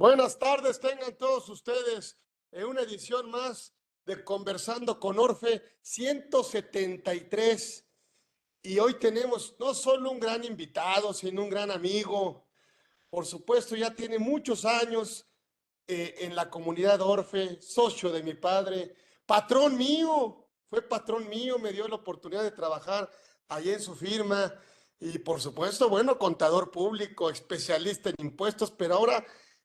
Buenas tardes, tengan todos ustedes en una edición más de Conversando con Orfe 173. Y hoy tenemos no solo un gran invitado, sino un gran amigo. Por supuesto, ya tiene muchos años en la comunidad Orfe, socio de mi padre, patrón mío, fue patrón mío, me dio la oportunidad de trabajar allí en su firma. Y por supuesto, bueno, contador público, especialista en impuestos, pero ahora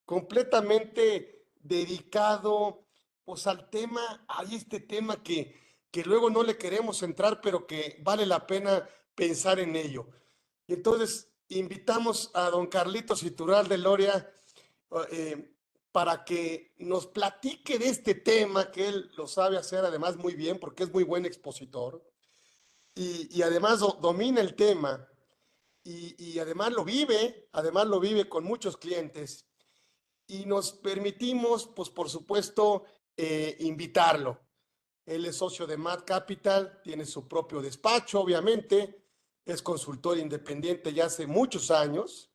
completamente dedicado pues al tema, hay este tema que luego no le queremos entrar, pero que vale la pena pensar en ello. Y entonces invitamos a don Carlitos Itural de Loria eh, para que nos platique de este tema, que él lo sabe hacer además muy bien, porque es muy buen expositor, y además domina el tema, y además lo vive con muchos clientes, y nos permitimos, pues por supuesto, invitarlo. Él es socio de Mad Capital, tiene su propio despacho, obviamente, es consultor independiente ya hace muchos años,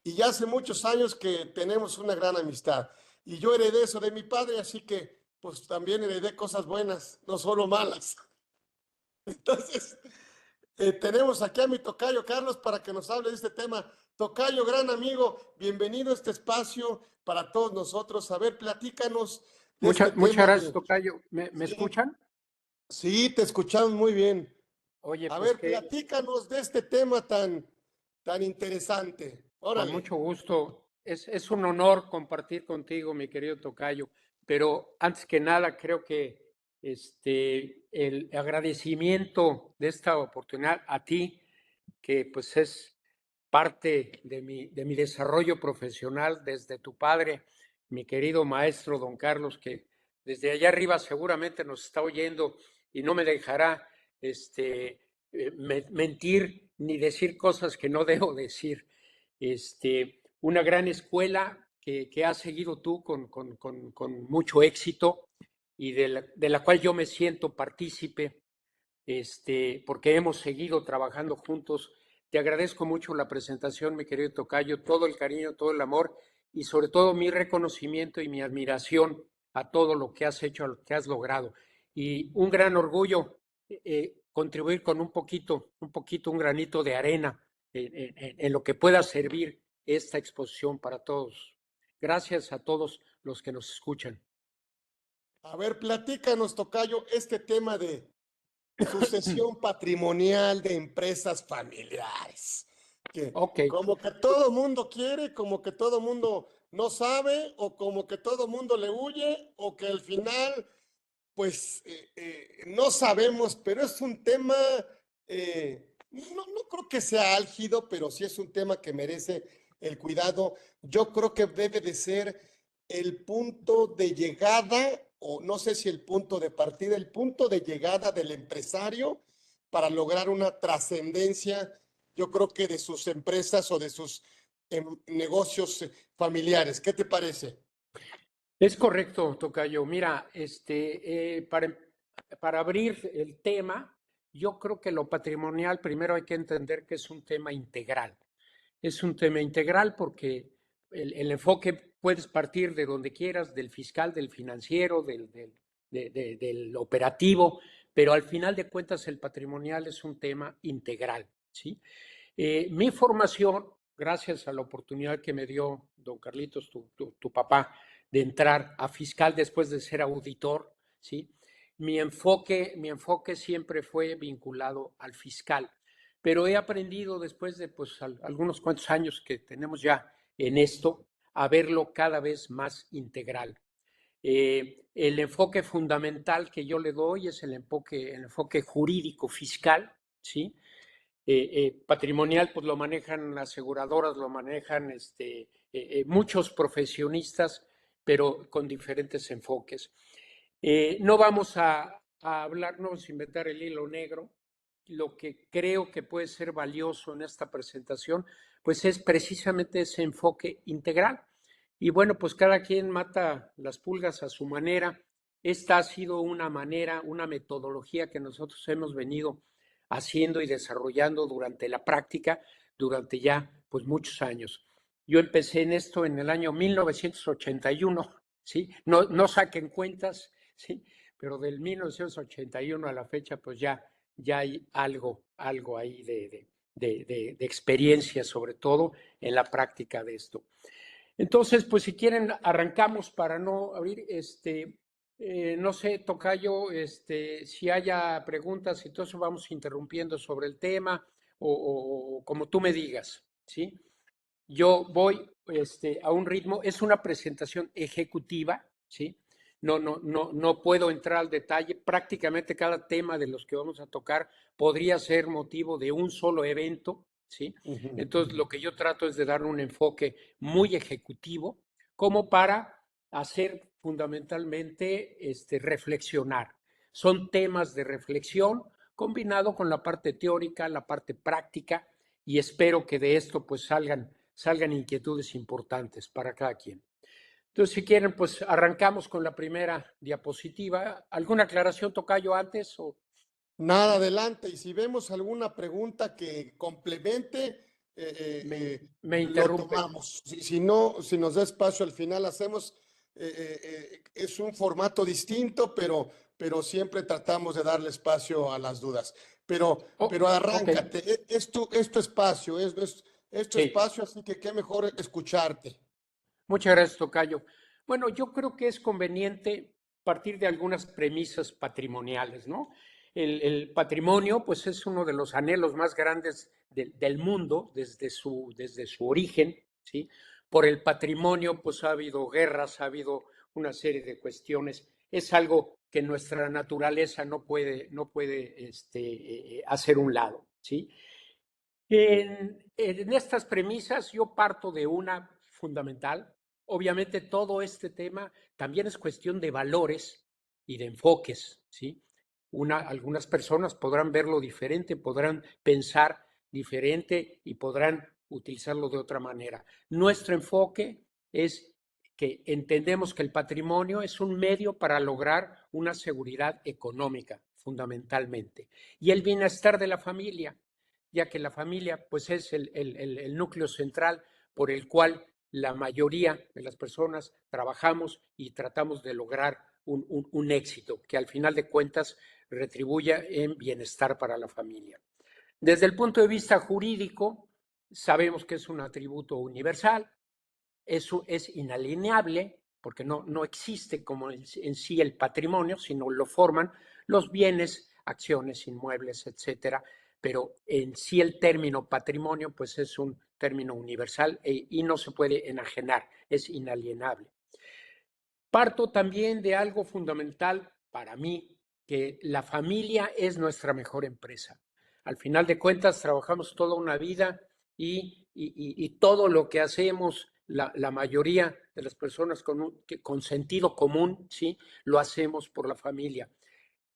y ya hace muchos años que tenemos una gran amistad. Y yo heredé eso de mi padre, así que pues también heredé cosas buenas, no solo malas. Entonces, tenemos aquí a mi tocayo Carlos para que nos hable de este tema. Tocayo, gran amigo, bienvenido a este espacio para todos nosotros. A ver, platícanos de este Muchas tema gracias, de... tocayo. ¿Me Sí, escuchan? sí, te escuchamos muy bien. Oye, A pues ver, que platícanos de este tema tan interesante. con Órale. mucho gusto. Es un honor compartir contigo, mi querido tocayo. Pero antes que nada, creo que el agradecimiento de esta oportunidad a ti, que pues es parte de mi desarrollo profesional desde tu padre, mi querido maestro don Carlos, que desde allá arriba seguramente nos está oyendo y no me dejará mentir ni decir cosas que no debo decir. Una gran escuela que has seguido tú con mucho éxito y de la cual yo me siento partícipe, porque hemos seguido trabajando juntos. Te agradezco mucho la presentación, mi querido tocayo, todo el cariño, todo el amor y sobre todo mi reconocimiento y mi admiración a todo lo que has hecho, a lo que has logrado. Y un gran orgullo contribuir con un granito de arena en lo que pueda servir esta exposición para todos. Gracias a todos los que nos escuchan. A ver, platícanos, tocayo, este tema de sucesión patrimonial de empresas familiares. Que Ok, como que todo mundo quiere, como que todo mundo no sabe, o como que todo mundo le huye, o que al final, pues no sabemos, pero es un tema no creo que sea álgido, pero sí es un tema que merece el cuidado. Yo creo que debe de ser el punto de llegada, o no sé si el punto de partida, el punto de llegada del empresario para lograr una trascendencia, yo creo que de sus empresas o de sus negocios familiares. ¿Qué te parece? Es correcto, tocayo. Mira, para abrir el tema, yo creo que lo patrimonial primero hay que entender que es un tema integral. Es un tema integral porque el enfoque puedes partir de donde quieras, del fiscal, del financiero, del operativo, pero al final de cuentas el patrimonial es un tema integral, ¿sí? Mi formación, gracias a la oportunidad que me dio don Carlitos, tu papá, de entrar a fiscal después de ser auditor, ¿sí? Mi enfoque siempre fue vinculado al fiscal, pero he aprendido después de pues, algunos cuantos años que tenemos ya en esto, a verlo cada vez más integral. El enfoque fundamental que yo le doy es el enfoque jurídico fiscal, ¿sí? Patrimonial, pues lo manejan aseguradoras, lo manejan muchos profesionistas, pero con diferentes enfoques. No vamos a hablar, no vamos a inventar el hilo negro. Lo que creo que puede ser valioso en esta presentación, pues es precisamente ese enfoque integral. Y bueno, pues cada quien mata las pulgas a su manera. Esta ha sido una manera, una metodología que nosotros hemos venido haciendo y desarrollando durante la práctica, durante ya pues muchos años. Yo empecé en esto en el año 1981, ¿sí? No saquen cuentas, ¿sí? Pero del 1981 a la fecha pues ya hay algo ahí de experiencia, sobre todo en la práctica de esto. Entonces, pues si quieren, arrancamos para no abrir, no sé, tocayo, si haya preguntas y todo eso vamos interrumpiendo sobre el tema o como tú me digas, ¿sí? Yo voy a un ritmo, es una presentación ejecutiva, ¿sí? No puedo entrar al detalle. Prácticamente cada tema de los que vamos a tocar podría ser motivo de un solo evento, ¿sí? Ujú. Entonces, lo que yo trato es de dar un enfoque muy ejecutivo, como para hacer fundamentalmente reflexionar. Son temas de reflexión combinado con la parte teórica, la parte práctica, y espero que de esto pues salgan inquietudes importantes para cada quien. Entonces, si quieren, pues arrancamos con la primera diapositiva. ¿Alguna aclaración, tocayo, antes? Nada, adelante. Y si vemos alguna pregunta que complemente, Me, me lo interrumpen. tomamos. Si no, si nos da espacio al final, hacemos, es un formato distinto, pero siempre tratamos de darle espacio a las dudas. Pero Ok, arráncate, es tu espacio, es tu sí. espacio, así que qué mejor escucharte. Muchas gracias, tocayo. Bueno, yo creo que es conveniente partir de algunas premisas patrimoniales, ¿no? El patrimonio, pues es uno de los anhelos más grandes del mundo desde su origen, ¿sí? Por el patrimonio, pues ha habido guerras, ha habido una serie de cuestiones. Es algo que nuestra naturaleza no puede hacer un lado, ¿sí? En estas premisas yo parto de una fundamental. Obviamente todo este tema también es cuestión de valores y de enfoques, ¿sí? Algunas personas podrán verlo diferente, podrán pensar diferente y podrán utilizarlo de otra manera. Nuestro enfoque es que entendemos que el patrimonio es un medio para lograr una seguridad económica, fundamentalmente, y el bienestar de la familia, ya que la familia pues es el núcleo central por el cual la mayoría de las personas trabajamos y tratamos de lograr un éxito que al final de cuentas retribuya en bienestar para la familia. Desde el punto de vista jurídico, sabemos que es un atributo universal, eso es inalienable porque no existe como en sí el patrimonio, sino lo forman los bienes, acciones, inmuebles, etcétera. Pero en sí el término patrimonio pues es un término universal y no se puede enajenar, es inalienable. Parto también de algo fundamental para mí, que la familia es nuestra mejor empresa. Al final de cuentas, trabajamos toda una vida y todo lo que hacemos, la mayoría de las personas con sentido común, ¿sí? Lo hacemos por la familia.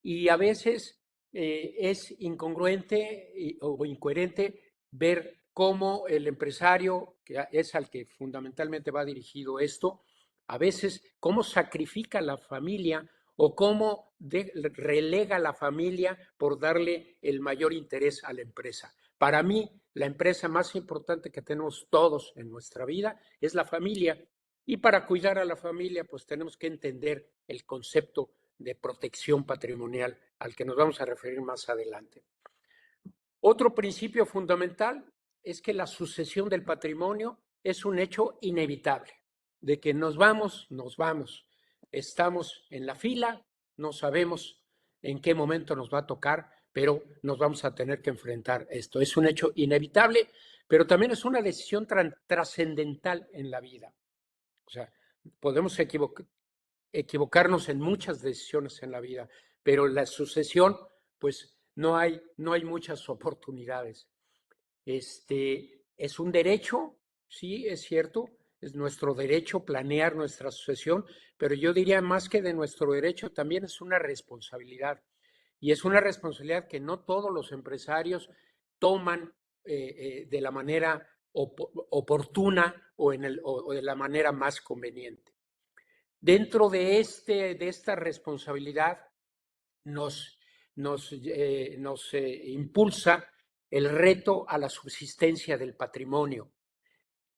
Y a veces es incongruente o incoherente ver cómo el empresario, que es al que fundamentalmente va dirigido esto, a veces cómo sacrifica la familia o cómo relega la familia por darle el mayor interés a la empresa. Para mí, la empresa más importante que tenemos todos en nuestra vida es la familia. Y para cuidar a la familia, pues tenemos que entender el concepto de protección patrimonial al que nos vamos a referir más adelante. Otro principio fundamental es que la sucesión del patrimonio es un hecho inevitable. De que nos vamos, nos vamos. Estamos en la fila, no sabemos en qué momento nos va a tocar, pero nos vamos a tener que enfrentar esto. Es un hecho inevitable, pero también es una decisión trascendental en la vida. O sea, podemos equivocarnos en muchas decisiones en la vida, pero la sucesión, pues no hay muchas oportunidades. Es un derecho, sí, es cierto, es nuestro derecho planear nuestra sucesión, pero yo diría más que de nuestro derecho, también es una responsabilidad. Y es una responsabilidad que no todos los empresarios toman de la manera oportuna o de la manera más conveniente. Dentro de esta responsabilidad nos impulsa el reto a la subsistencia del patrimonio.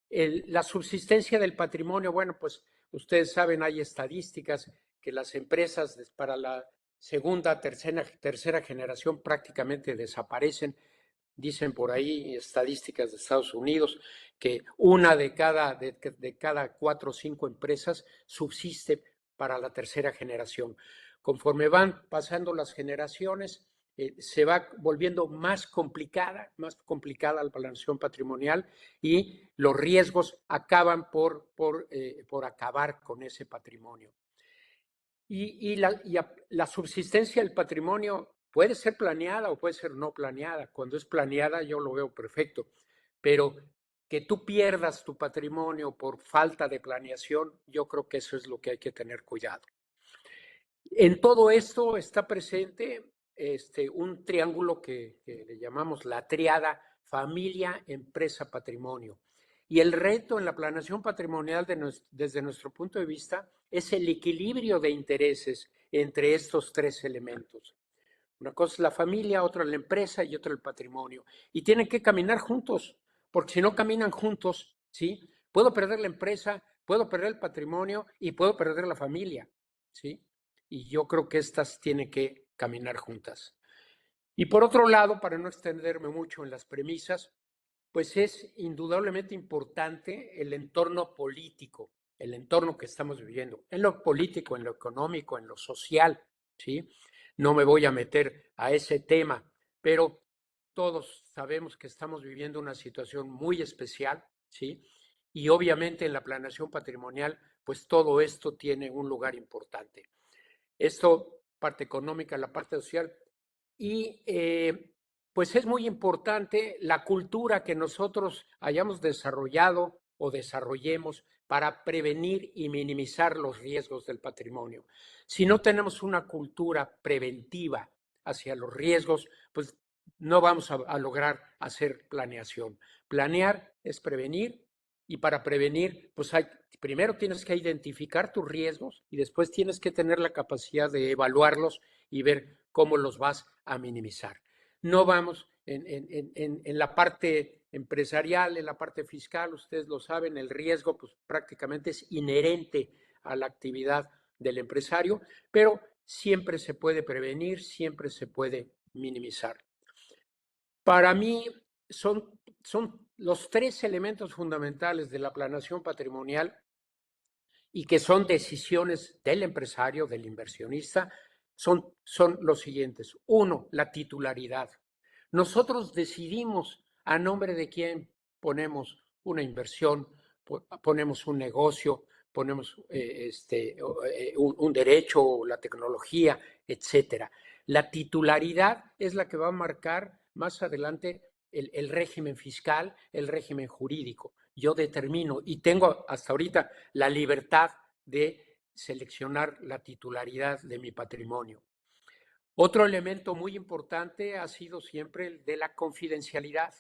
La subsistencia del patrimonio, bueno, pues ustedes saben, hay estadísticas que las empresas para la segunda, tercera generación prácticamente desaparecen. Dicen por ahí estadísticas de Estados Unidos que una de cada 4 o 5 empresas subsiste para la tercera generación. Conforme van pasando las generaciones, se va volviendo más complicada la planeación patrimonial y los riesgos acaban por acabar con ese patrimonio. Y la subsistencia del patrimonio puede ser planeada o puede ser no planeada. Cuando es planeada yo lo veo perfecto, pero que tú pierdas tu patrimonio por falta de planeación, yo creo que eso es lo que hay que tener cuidado. En todo esto está presente un triángulo que le llamamos la triada familia, empresa, patrimonio. Y el reto en la planeación patrimonial desde nuestro punto de vista es el equilibrio de intereses entre estos tres elementos. Una cosa es la familia, otra la empresa y otra el patrimonio. Y tienen que caminar juntos, porque si no caminan juntos, ¿sí? Puedo perder la empresa, puedo perder el patrimonio y puedo perder la familia, ¿sí? Y yo creo que estas tienen que caminar juntas. Y por otro lado, para no extenderme mucho en las premisas, pues es indudablemente importante el entorno político, el entorno que estamos viviendo, en lo político, en lo económico, en lo social, ¿sí? No me voy a meter a ese tema, pero todos sabemos que estamos viviendo una situación muy especial, ¿sí? Y obviamente en la planeación patrimonial, pues todo esto tiene un lugar importante. Esto, parte económica, la parte social, y pues es muy importante la cultura que nosotros hayamos desarrollado o desarrollemos para prevenir y minimizar los riesgos del patrimonio. Si no tenemos una cultura preventiva hacia los riesgos, pues no vamos a lograr hacer planeación. Planear es prevenir y para prevenir, pues primero tienes que identificar tus riesgos y después tienes que tener la capacidad de evaluarlos y ver cómo los vas a minimizar. No vamos en la parte empresarial, en la parte fiscal, ustedes lo saben, el riesgo pues prácticamente es inherente a la actividad del empresario, pero siempre se puede prevenir, siempre se puede minimizar. Para mí son los tres elementos fundamentales de la planeación patrimonial y que son decisiones del empresario, del inversionista, son los siguientes. Uno, la titularidad. Nosotros decidimos a nombre de quién ponemos una inversión, ponemos un negocio, ponemos un derecho, la tecnología, etcétera. La titularidad es la que va a marcar más adelante el régimen fiscal, el régimen jurídico. Yo determino y tengo hasta ahorita la libertad de seleccionar la titularidad de mi patrimonio. Otro elemento muy importante ha sido siempre el de la confidencialidad.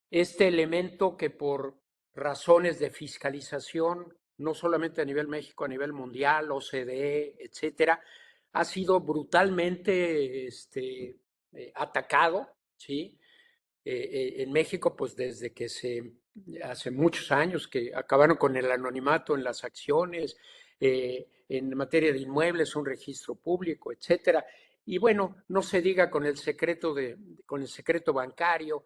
Este elemento que por razones de fiscalización, no solamente a nivel México, a nivel mundial, OCDE, etcétera, ha sido brutalmente atacado, ¿sí? En México, pues desde que hace muchos años que acabaron con el anonimato en las acciones, en materia de inmuebles, un registro público, etcétera. Y bueno, no se diga con el secreto bancario,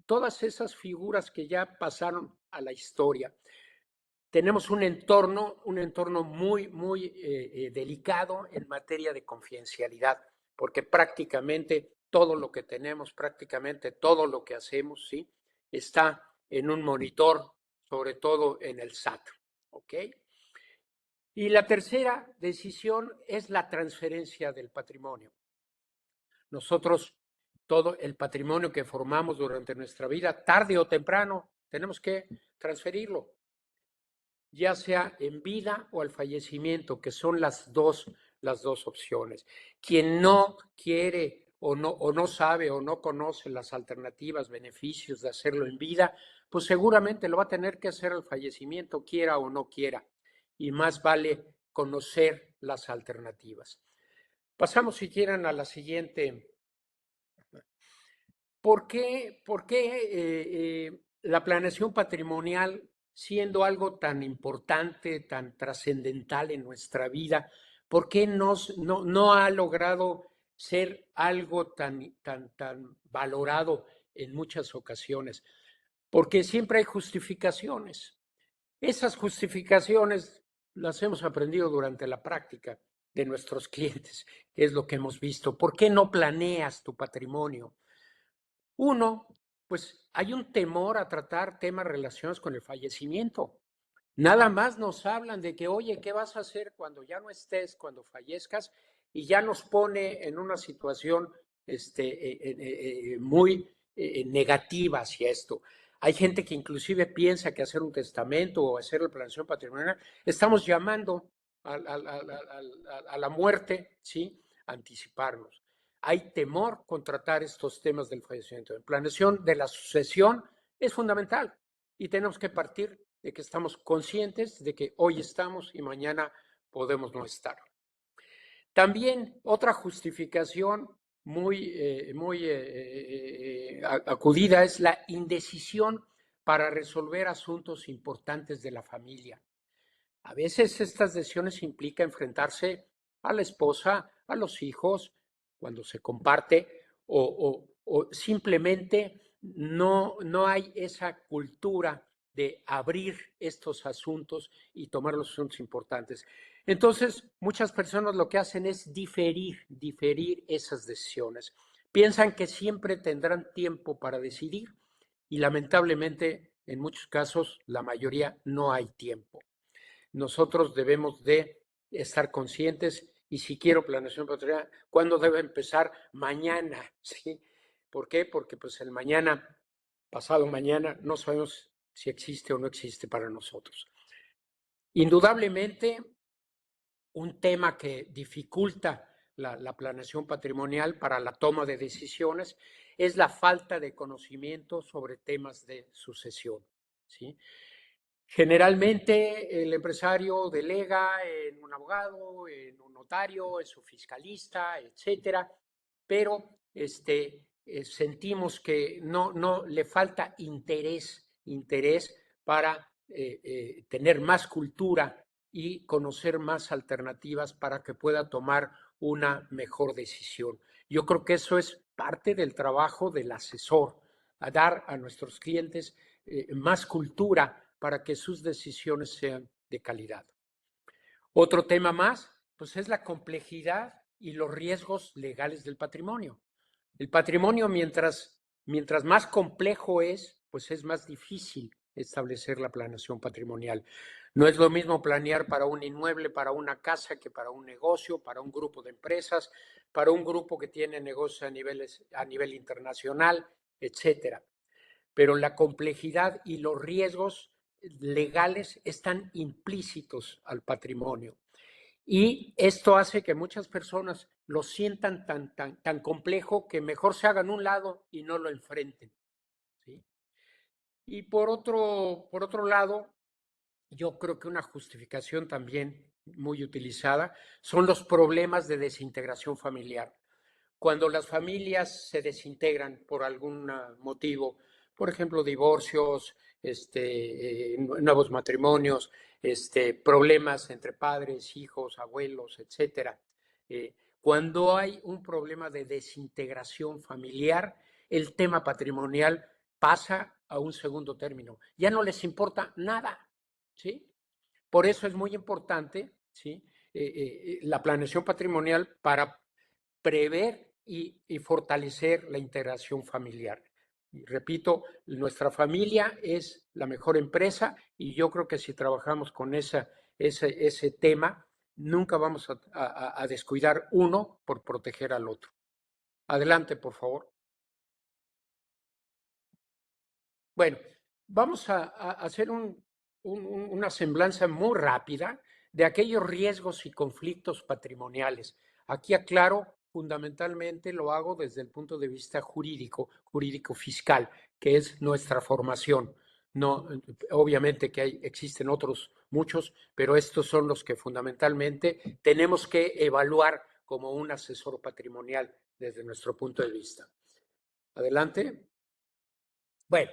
todas esas figuras que ya pasaron a la historia. Tenemos un entorno muy delicado en materia de confidencialidad, porque prácticamente todo lo que tenemos, prácticamente todo lo que hacemos, ¿sí? Está en un monitor, sobre todo en el SAT, ¿ok? Y la tercera decisión es la transferencia del patrimonio. Nosotros, todo el patrimonio que formamos durante nuestra vida, tarde o temprano, tenemos que transferirlo, ya sea en vida o al fallecimiento, que son las dos opciones. Quien no quiere o no sabe o no conoce las alternativas, beneficios de hacerlo en vida, pues seguramente lo va a tener que hacer al fallecimiento, quiera o no quiera. Y más vale conocer las alternativas. Pasamos, si quieren, a la siguiente. ¿Por qué la planeación patrimonial, siendo algo tan importante, tan trascendental en nuestra vida, por qué no ha logrado ser algo tan valorado en muchas ocasiones? Porque siempre hay justificaciones. Esas justificaciones las hemos aprendido durante la práctica de nuestros clientes, que es lo que hemos visto. ¿Por qué no planeas tu patrimonio? Uno, pues hay un temor a tratar temas relacionados con el fallecimiento. Nada más nos hablan de que, oye, ¿qué vas a hacer cuando ya no estés, cuando fallezcas? Y ya nos pone en una situación muy negativa hacia esto. Hay gente que inclusive piensa que hacer un testamento o hacer la planeación patrimonial, estamos llamando a la muerte, ¿sí? Anticiparnos. Hay temor con tratar estos temas del fallecimiento. La planeación de la sucesión es fundamental y tenemos que partir de que estamos conscientes de que hoy estamos y mañana podemos no estar. También otra justificación muy acudida es la indecisión para resolver asuntos importantes de la familia. A veces estas decisiones implican enfrentarse a la esposa, a los hijos, cuando se comparte, o simplemente no hay esa cultura de abrir estos asuntos y tomar los asuntos importantes. Entonces, muchas personas lo que hacen es diferir esas decisiones. Piensan que siempre tendrán tiempo para decidir y lamentablemente, en muchos casos, la mayoría no hay tiempo. Nosotros debemos de estar conscientes y si quiero planeación patrimonial, ¿cuándo debe empezar? Mañana, ¿sí? ¿Por qué? Porque pues el mañana, pasado mañana, no sabemos si existe o no existe para nosotros. Indudablemente, un tema que dificulta la planeación patrimonial para la toma de decisiones es la falta de conocimiento sobre temas de sucesión, ¿sí? Generalmente el empresario delega en un abogado, en un notario, en su fiscalista, etcétera, pero sentimos que no le falta interés para tener más cultura y conocer más alternativas para que pueda tomar una mejor decisión. Yo creo que eso es parte del trabajo del asesor, a dar a nuestros clientes más cultura para que sus decisiones sean de calidad. Otro tema más, pues es la complejidad y los riesgos legales del patrimonio. El patrimonio, mientras más complejo es, pues es más difícil establecer la planeación patrimonial. No es lo mismo planear para un inmueble, para una casa, que para un negocio, para un grupo de empresas, para un grupo que tiene negocios a nivel internacional, etcétera. Pero la complejidad y los riesgos legales están implícitos al patrimonio. Y esto hace que muchas personas lo sientan tan complejo que mejor se hagan un lado y no lo enfrenten, ¿sí? Y por otro lado, yo creo que una justificación también muy utilizada son los problemas de desintegración familiar. Cuando las familias se desintegran por algún motivo, por ejemplo, divorcios, nuevos matrimonios, problemas entre padres, hijos, abuelos, etcétera. Cuando hay un problema de desintegración familiar, el tema patrimonial pasa a un segundo término. Ya no les importa nada, ¿sí? Por eso es muy importante, ¿sí? La planeación patrimonial para prever y fortalecer la integración familiar. Y repito, nuestra familia es la mejor empresa y yo creo que si trabajamos con ese tema, nunca vamos a descuidar uno por proteger al otro. Adelante, por favor. Bueno, vamos a hacer una semblanza muy rápida de aquellos riesgos y conflictos patrimoniales. Aquí aclaro, fundamentalmente lo hago desde el punto de vista jurídico, jurídico fiscal, que es nuestra formación. No, obviamente que existen otros muchos, pero estos son los que fundamentalmente tenemos que evaluar como un asesor patrimonial desde nuestro punto de vista. Adelante. Bueno,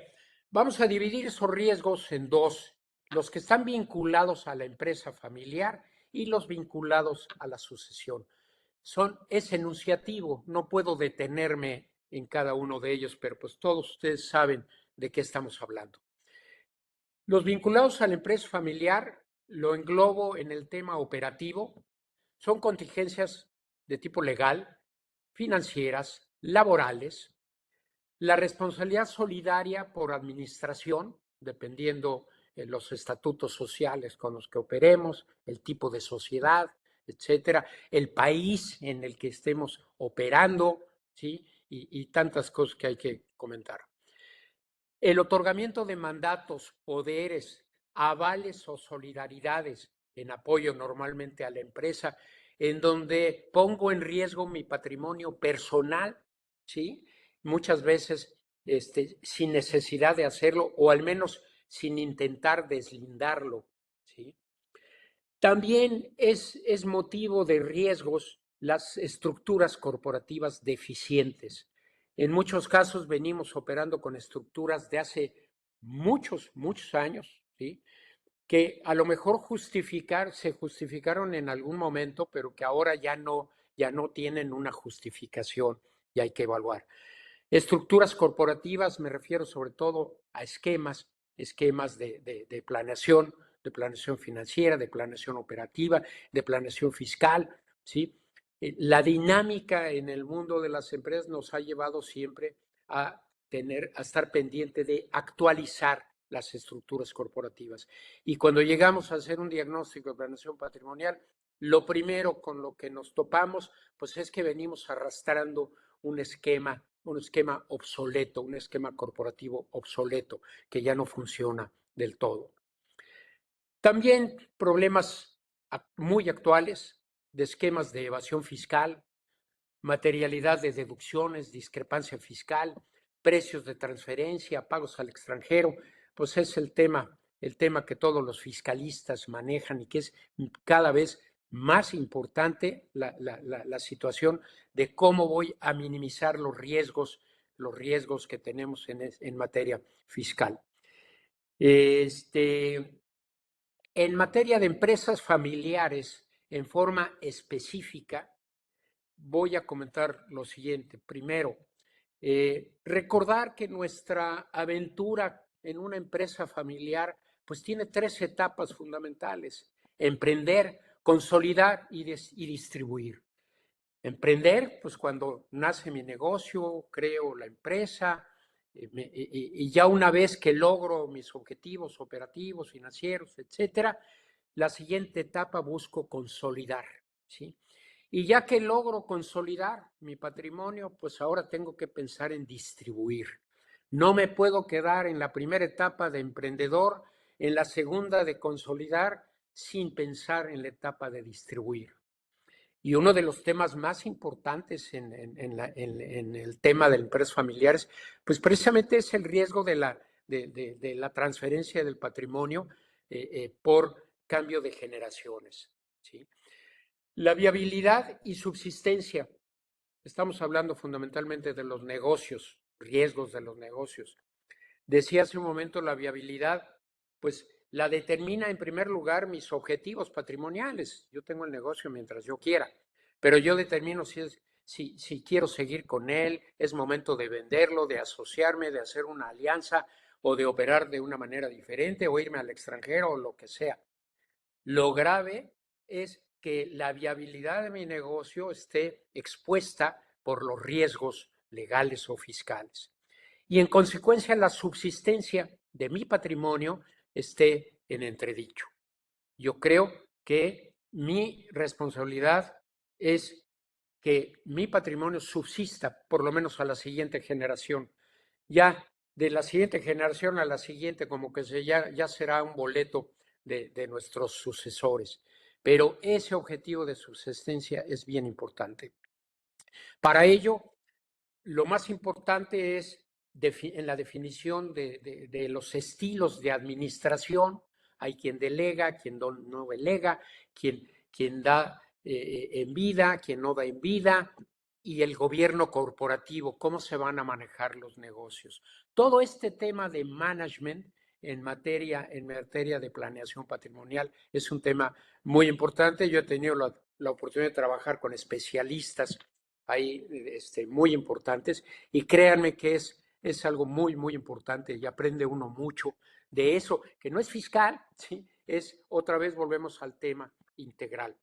vamos a dividir esos riesgos en dos, los que están vinculados a la empresa familiar y los vinculados a la sucesión. Es enunciativo, no puedo detenerme en cada uno de ellos, pero pues todos ustedes saben de qué estamos hablando. Los vinculados a la empresa familiar lo englobo en el tema operativo, son contingencias de tipo legal, financieras, laborales, la responsabilidad solidaria por administración, dependiendo de los estatutos sociales con los que operemos, el tipo de sociedad, etcétera, el país en el que estemos operando, ¿sí? Y tantas cosas que hay que comentar. El otorgamiento de mandatos, poderes, avales o solidaridades en apoyo normalmente a la empresa, en donde pongo en riesgo mi patrimonio personal, ¿sí? Muchas veces sin necesidad de hacerlo o al menos sin intentar deslindarlo, ¿sí? También es motivo de riesgos las estructuras corporativas deficientes. En muchos casos venimos operando con estructuras de hace muchos años, ¿sí? Que a lo mejor se justificaron en algún momento, pero que ahora ya no tienen una justificación y hay que evaluar. Estructuras corporativas, me refiero sobre todo a esquemas de planeación financiera, de planeación operativa, de planeación fiscal, ¿sí? La dinámica en el mundo de las empresas nos ha llevado siempre a estar pendiente de actualizar las estructuras corporativas. Y cuando llegamos a hacer un diagnóstico de planeación patrimonial, lo primero con lo que nos topamos, pues es que venimos arrastrando un esquema obsoleto, un esquema corporativo obsoleto que ya no funciona del todo. También problemas muy actuales de esquemas de evasión fiscal, materialidad de deducciones, discrepancia fiscal, precios de transferencia, pagos al extranjero, pues es el tema que todos los fiscalistas manejan y que es cada vez más importante la situación de cómo voy a minimizar los riesgos que tenemos en materia fiscal. En materia de empresas familiares, en forma específica, voy a comentar lo siguiente. Primero, recordar que nuestra aventura en una empresa familiar pues tiene tres etapas fundamentales: emprender, consolidar y distribuir. Emprender, pues cuando nace mi negocio, creo la empresa, Y ya una vez que logro mis objetivos operativos, financieros, etcétera, la siguiente etapa busco consolidar, ¿sí? Y ya que logro consolidar mi patrimonio, pues ahora tengo que pensar en distribuir. No me puedo quedar en la primera etapa de emprendedor, en la segunda de consolidar, sin pensar en la etapa de distribuir. Y uno de los temas más importantes en el tema de empresas familiares, pues precisamente es el riesgo de la transferencia del patrimonio por cambio de generaciones, ¿sí? La viabilidad y subsistencia. Estamos hablando fundamentalmente de los negocios, riesgos de los negocios. Decía hace un momento la viabilidad, pues la determina en primer lugar mis objetivos patrimoniales. Yo tengo el negocio mientras yo quiera, pero yo determino si quiero seguir con él, es momento de venderlo, de asociarme, de hacer una alianza o de operar de una manera diferente o irme al extranjero o lo que sea. Lo grave es que la viabilidad de mi negocio esté expuesta por los riesgos legales o fiscales. Y en consecuencia la subsistencia de mi patrimonio esté en entredicho. Yo creo que mi responsabilidad es que mi patrimonio subsista por lo menos a la siguiente generación. Ya de la siguiente generación a la siguiente, como que ya será un boleto de nuestros sucesores. Pero ese objetivo de subsistencia es bien importante. Para ello, lo más importante es en la definición de los estilos de administración. Hay quien delega, quien no delega, quien da en vida, quien no da en vida, y el gobierno corporativo, cómo se van a manejar los negocios. Todo este tema de management en materia de planeación patrimonial es un tema muy importante. Yo he tenido la oportunidad de trabajar con especialistas ahí muy importantes y créanme que es algo muy, muy importante y aprende uno mucho de eso, que no es fiscal, ¿sí? Es otra vez volvemos al tema integral.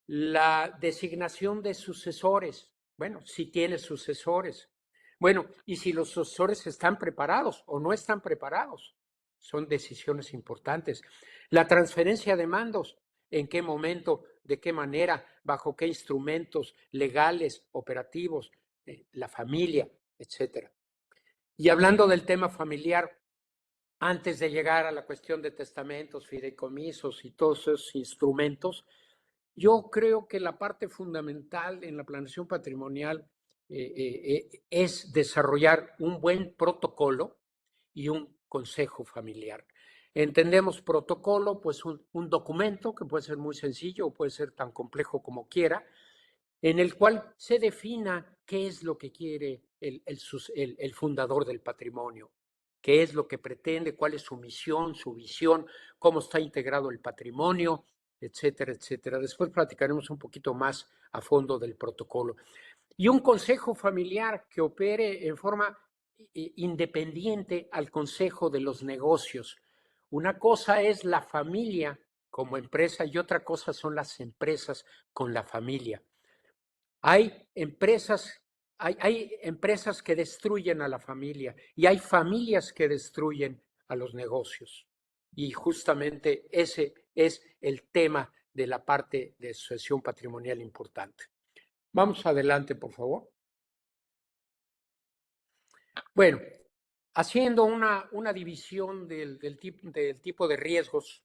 La designación de sucesores, bueno, si tiene sucesores, bueno, y si los sucesores están preparados o no están preparados, son decisiones importantes. La transferencia de mandos, en qué momento, de qué manera, bajo qué instrumentos legales, operativos, la familia, etcétera. Y hablando del tema familiar, antes de llegar a la cuestión de testamentos, fideicomisos y todos esos instrumentos, yo creo que la parte fundamental en la planeación patrimonial es desarrollar un buen protocolo y un consejo familiar. Entendemos protocolo, pues un documento que puede ser muy sencillo o puede ser tan complejo como quiera, en el cual se defina qué es lo que quiere el fundador del patrimonio, qué es lo que pretende, cuál es su misión, su visión, cómo está integrado el patrimonio, etcétera, etcétera. Después platicaremos un poquito más a fondo del protocolo. Y un consejo familiar que opere en forma independiente al consejo de los negocios. Una cosa es la familia como empresa y otra cosa son las empresas con la familia. Hay empresas que destruyen a la familia y hay familias que destruyen a los negocios. Y justamente ese es el tema de la parte de sucesión patrimonial importante. Vamos adelante, por favor. Bueno, haciendo una división del tipo de riesgos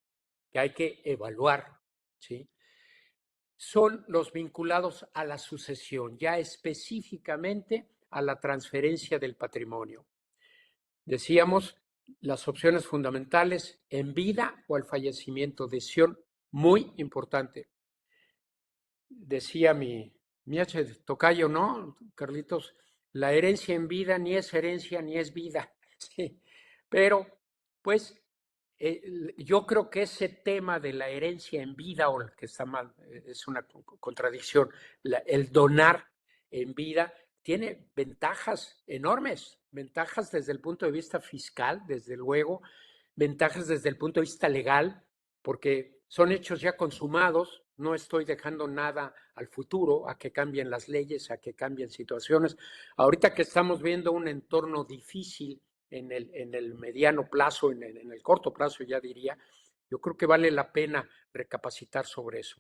que hay que evaluar, ¿sí? Son los vinculados a la sucesión, ya específicamente a la transferencia del patrimonio. Decíamos las opciones fundamentales en vida o al fallecimiento, decisión muy importante. Decía mi tocayo, ¿no, Carlitos? La herencia en vida ni es herencia ni es vida. Sí. Pero, pues, yo creo que ese tema de la herencia en vida, o el que está mal, es una contradicción, el donar en vida tiene ventajas enormes, ventajas desde el punto de vista fiscal, desde luego, ventajas desde el punto de vista legal, porque son hechos ya consumados, no estoy dejando nada al futuro, a que cambien las leyes, a que cambien situaciones. Ahorita que estamos viendo un entorno difícil en el mediano plazo, en el corto plazo ya diría, yo creo que vale la pena recapacitar sobre eso.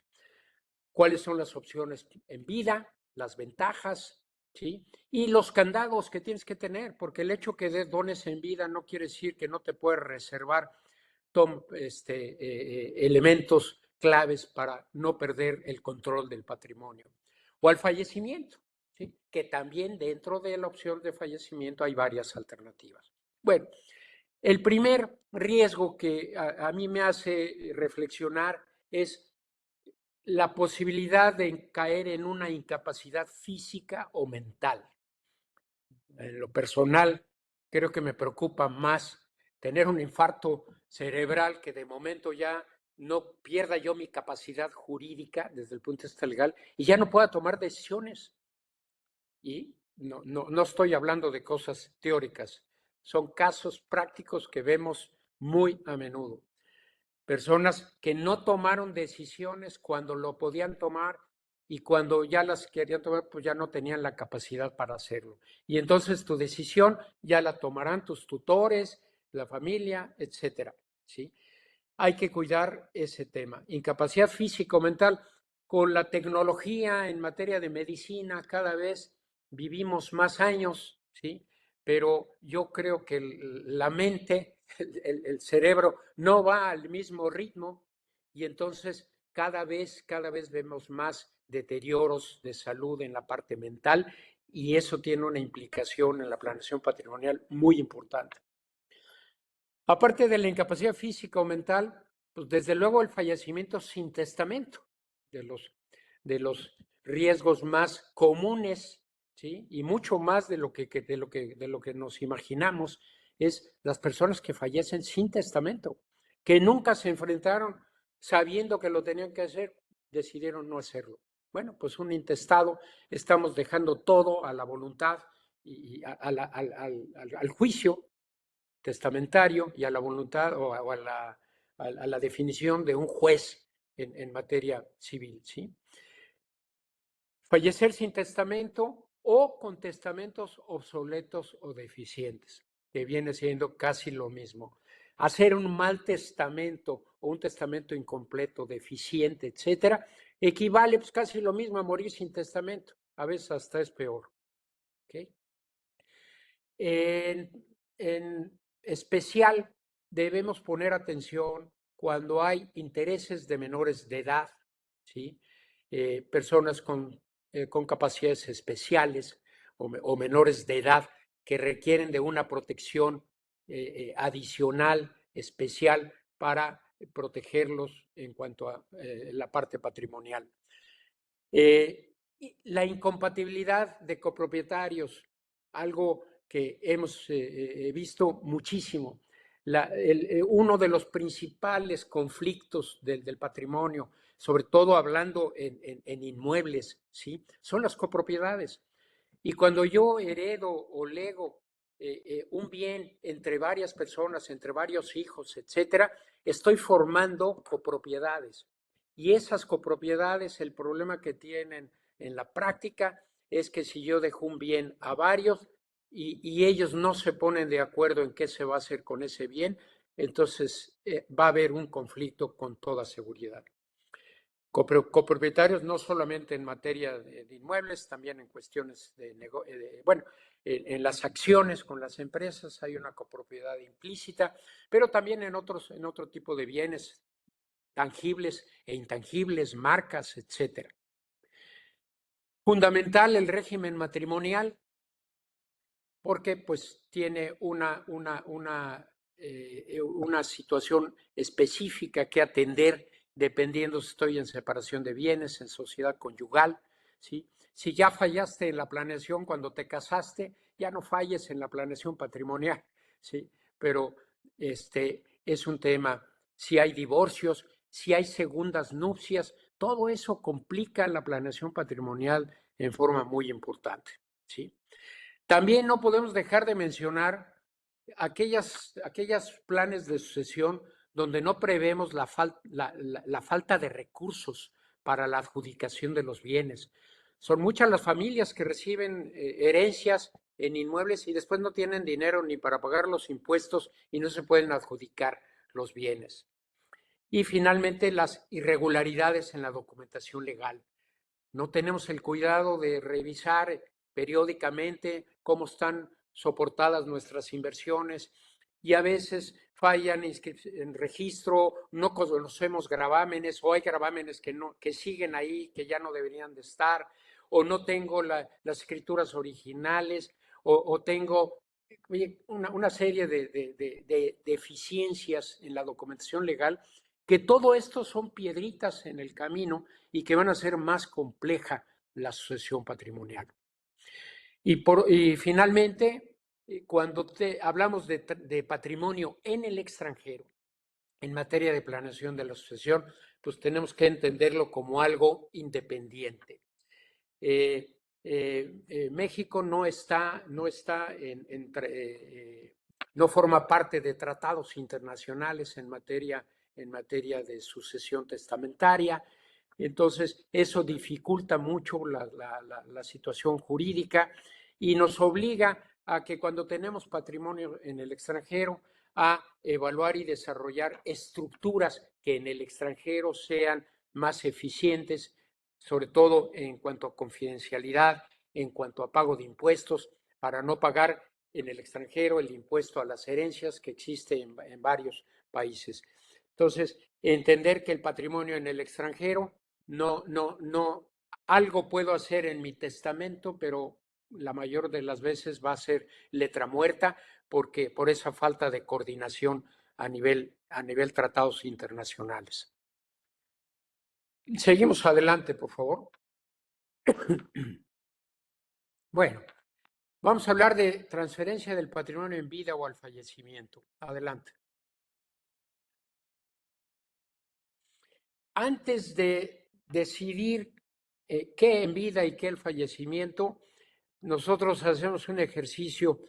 ¿Cuáles son las opciones en vida, las ventajas, ¿sí? Y los candados que tienes que tener, porque el hecho que dones en vida no quiere decir que no te puedes reservar elementos claves para no perder el control del patrimonio. O al fallecimiento, ¿sí? Que también dentro de la opción de fallecimiento hay varias alternativas. Bueno, el primer riesgo que a mí me hace reflexionar es la posibilidad de caer en una incapacidad física o mental. En lo personal, creo que me preocupa más tener un infarto cerebral que de momento ya no pierda yo mi capacidad jurídica desde el punto de vista legal y ya no pueda tomar decisiones. Y no estoy hablando de cosas teóricas, son casos prácticos que vemos muy a menudo. Personas que no tomaron decisiones cuando lo podían tomar y cuando ya las querían tomar, pues ya no tenían la capacidad para hacerlo. Y entonces tu decisión ya la tomarán tus tutores, la familia, etcétera, ¿sí? Hay que cuidar ese tema. Incapacidad físico-mental. Con la tecnología en materia de medicina, cada vez vivimos más años, ¿sí? Pero yo creo que la mente, el cerebro, no va al mismo ritmo y entonces cada vez vemos más deterioros de salud en la parte mental y eso tiene una implicación en la planeación patrimonial muy importante. Aparte de la incapacidad física o mental, pues desde luego el fallecimiento sin testamento, de los riesgos más comunes, ¿sí? Y mucho más de lo que nos imaginamos, es las personas que fallecen sin testamento, que nunca se enfrentaron sabiendo que lo tenían que hacer, decidieron no hacerlo. Bueno, pues un intestado, estamos dejando todo a la voluntad y al juicio testamentario y a la voluntad o a la definición de un juez en materia civil, ¿sí? Fallecer sin testamento o con testamentos obsoletos o deficientes, que viene siendo casi lo mismo. Hacer un mal testamento o un testamento incompleto, deficiente, etcétera, equivale pues casi lo mismo a morir sin testamento. A veces hasta es peor. ¿Okay? En especial debemos poner atención cuando hay intereses de menores de edad, ¿sí? Personas con capacidades especiales o menores de edad que requieren de una protección adicional, especial, para protegerlos en cuanto a la parte patrimonial. La incompatibilidad de copropietarios, algo que hemos visto muchísimo. Uno de los principales conflictos del patrimonio, sobre todo hablando en inmuebles, ¿sí? Son las copropiedades. Y cuando yo heredo o lego un bien entre varias personas, entre varios hijos, etcétera, estoy formando copropiedades. Y esas copropiedades, el problema que tienen en la práctica es que si yo dejo un bien a varios y ellos no se ponen de acuerdo en qué se va a hacer con ese bien, entonces va a haber un conflicto con toda seguridad. Copropietarios no solamente en materia de inmuebles, también en cuestiones bueno, en las acciones con las empresas hay una copropiedad implícita, pero también en otro tipo de bienes tangibles e intangibles, marcas, etcétera. Fundamental el régimen matrimonial, porque pues tiene una situación específica que atender dependiendo si estoy en separación de bienes, en sociedad conyugal, ¿sí? Si ya fallaste en la planeación cuando te casaste, ya no falles en la planeación patrimonial, ¿sí? Pero es un tema, si hay divorcios, si hay segundas nupcias, todo eso complica la planeación patrimonial en forma muy importante, ¿sí? También no podemos dejar de mencionar aquellas planes de sucesión donde no prevemos la falta de recursos para la adjudicación de los bienes. Son muchas las familias que reciben herencias en inmuebles y después no tienen dinero ni para pagar los impuestos y no se pueden adjudicar los bienes. Y finalmente, las irregularidades en la documentación legal. No tenemos el cuidado de revisar periódicamente cómo están soportadas nuestras inversiones y a veces fallan en registro, no conocemos gravámenes o hay gravámenes que siguen ahí, que ya no deberían de estar, o no tengo las escrituras originales, o tengo una serie de deficiencias en la documentación legal, que todo esto son piedritas en el camino y que van a hacer más compleja la sucesión patrimonial. Y finalmente, cuando hablamos de patrimonio en el extranjero, en materia de planeación de la sucesión, pues tenemos que entenderlo como algo independiente. México no forma parte de tratados internacionales en materia de sucesión testamentaria. Entonces, eso dificulta mucho la situación jurídica y nos obliga a que cuando tenemos patrimonio en el extranjero, a evaluar y desarrollar estructuras que en el extranjero sean más eficientes, sobre todo en cuanto a confidencialidad, en cuanto a pago de impuestos, para no pagar en el extranjero el impuesto a las herencias que existe en varios países. Entonces, entender que el patrimonio en el extranjero no, algo puedo hacer en mi testamento, pero la mayor de las veces va a ser letra muerta, porque por esa falta de coordinación a nivel tratados internacionales. Seguimos adelante, por favor. Bueno, vamos a hablar de transferencia del patrimonio en vida o al fallecimiento. Adelante. Antes de decidir qué en vida y qué el fallecimiento, nosotros hacemos un ejercicio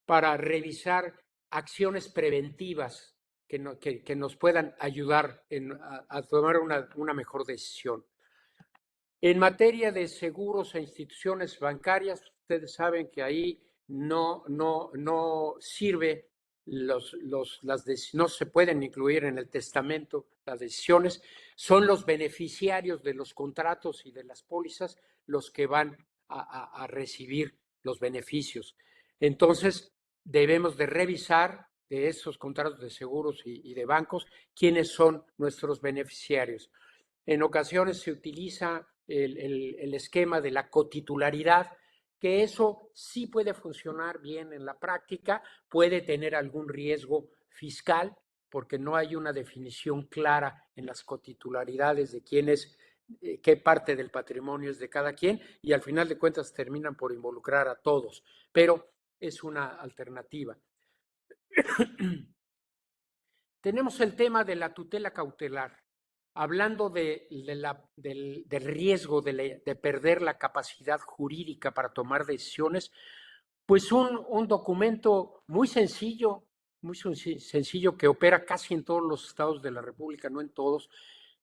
para revisar acciones preventivas que nos puedan ayudar a tomar una mejor decisión. En materia de seguros e instituciones bancarias, ustedes saben que ahí no sirve, no se pueden incluir en el testamento las decisiones, son los beneficiarios de los contratos y de las pólizas los que van a recibir los beneficios. Entonces, debemos de revisar de esos contratos de seguros y de bancos quiénes son nuestros beneficiarios. En ocasiones se utiliza el esquema de la cotitularidad, que eso sí puede funcionar bien en la práctica, puede tener algún riesgo fiscal, porque no hay una definición clara en las cotitularidades de quién es, qué parte del patrimonio es de cada quien, y al final de cuentas terminan por involucrar a todos, pero es una alternativa. Tenemos el tema de la tutela cautelar, hablando del riesgo de perder la capacidad jurídica para tomar decisiones, pues un documento muy sencillo que opera casi en todos los estados de la República, no en todos,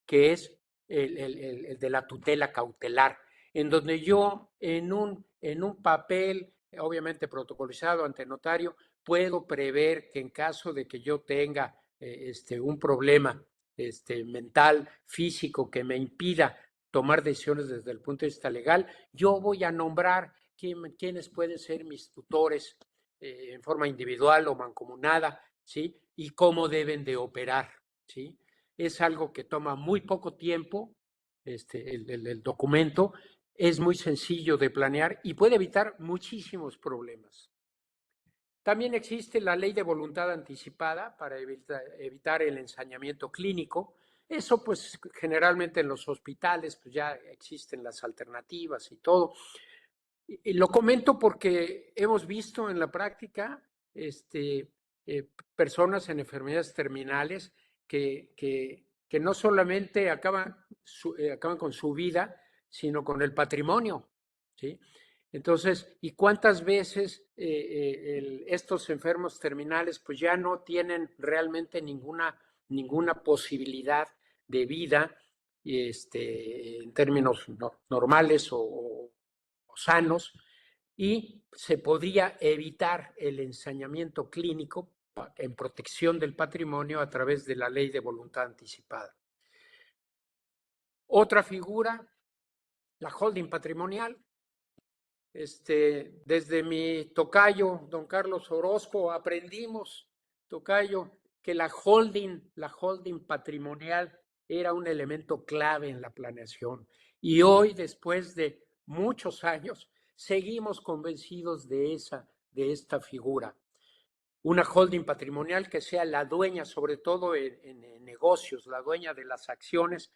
que es el de la tutela cautelar, en donde yo en un papel, obviamente protocolizado ante notario, puedo prever que en caso de que yo tenga un problema mental, físico, que me impida tomar decisiones desde el punto de vista legal, yo voy a nombrar quiénes pueden ser mis tutores en forma individual o mancomunada, ¿sí? Y cómo deben de operar, ¿sí? Es algo que toma muy poco tiempo, el documento, es muy sencillo de planear y puede evitar muchísimos problemas. También existe la ley de voluntad anticipada para evitar el ensañamiento clínico. Eso pues generalmente en los hospitales pues ya existen las alternativas y todo. Y lo comento porque hemos visto en la práctica personas en enfermedades terminales que no solamente acaban con su vida, sino con el patrimonio, ¿sí? Entonces, ¿y cuántas veces estos enfermos terminales pues ya no tienen realmente ninguna posibilidad de vida en términos normales o sanos, y se podría evitar el ensañamiento clínico en protección del patrimonio a través de la ley de voluntad anticipada. Otra figura, la holding patrimonial. Desde mi tocayo, don Carlos Orozco, aprendimos, tocayo, que la holding patrimonial era un elemento clave en la planeación. Y hoy, después de muchos años, seguimos convencidos de esta figura. Una holding patrimonial que sea la dueña, sobre todo en negocios, la dueña de las acciones,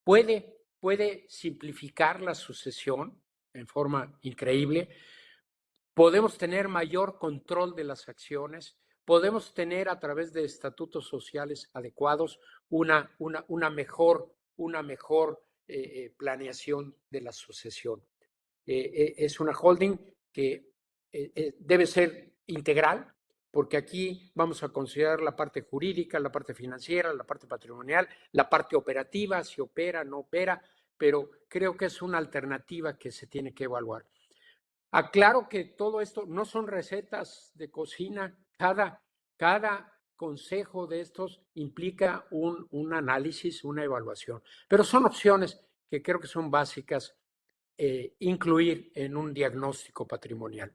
puede simplificar la sucesión en forma increíble. Podemos tener mayor control de las acciones, podemos tener a través de estatutos sociales adecuados una mejor planeación de la sucesión. Es una holding que debe ser integral, porque aquí vamos a considerar la parte jurídica, la parte financiera, la parte patrimonial, la parte operativa, si opera, no opera, pero creo que es una alternativa que se tiene que evaluar. Aclaro que todo esto no son recetas de cocina, cada consejo de estos implica un análisis, una evaluación, pero son opciones que creo que son básicas incluir en un diagnóstico patrimonial.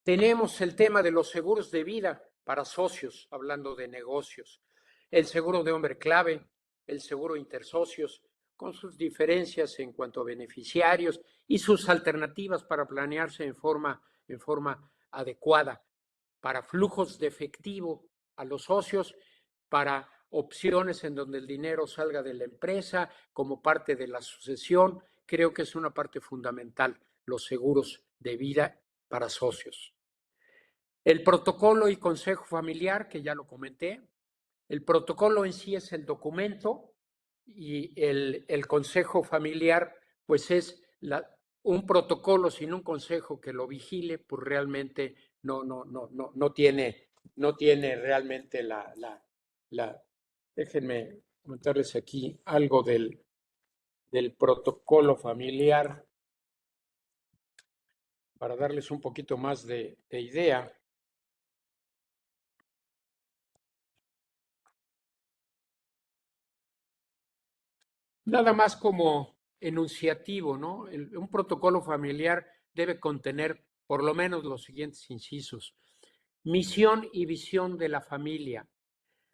Tenemos el tema de los seguros de vida para socios, hablando de negocios, el seguro de hombre clave, el seguro intersocios, con sus diferencias en cuanto a beneficiarios y sus alternativas para planearse en forma adecuada, para flujos de efectivo a los socios, para opciones en donde el dinero salga de la empresa como parte de la sucesión. Creo que es una parte fundamental los seguros de vida para socios. El protocolo y consejo familiar, que ya lo comenté. El protocolo en sí es el documento y el consejo familiar, pues es un protocolo sin un consejo que lo vigile, pues realmente no tiene realmente Déjenme comentarles aquí algo del protocolo familiar para darles un poquito más de idea. Nada más como enunciativo, ¿no? Un protocolo familiar debe contener por lo menos los siguientes incisos: misión y visión de la familia,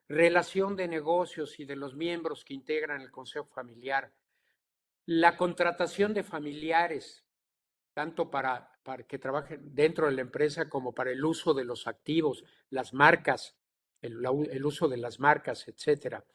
relación de negocios y de los miembros que integran el consejo familiar, la contratación de familiares, tanto para que trabajen dentro de la empresa como para el uso de los activos, las marcas, el uso de las marcas, etcétera.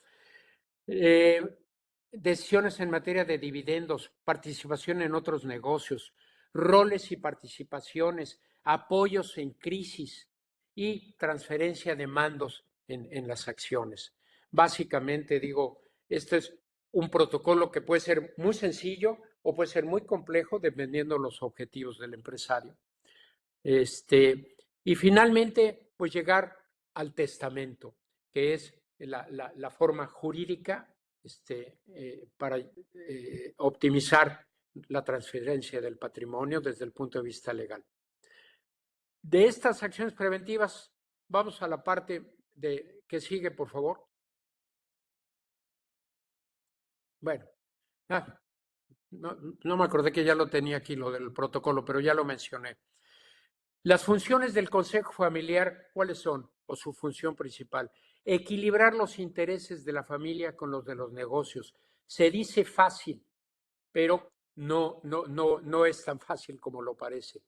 Decisiones en materia de dividendos, participación en otros negocios, roles y participaciones, apoyos en crisis y transferencia de mandos en las acciones. Básicamente, digo, este es un protocolo que puede ser muy sencillo o puede ser muy complejo dependiendo de los objetivos del empresario. Y finalmente, pues llegar al testamento, que es la forma jurídica para optimizar la transferencia del patrimonio desde el punto de vista legal. De estas acciones preventivas, vamos a la parte que sigue, por favor. Bueno, no me acordé que ya lo tenía aquí, lo del protocolo, pero ya lo mencioné. Las funciones del consejo familiar, ¿cuáles son? O su función principal: equilibrar los intereses de la familia con los de los negocios. Se dice fácil, pero no es tan fácil como lo parece.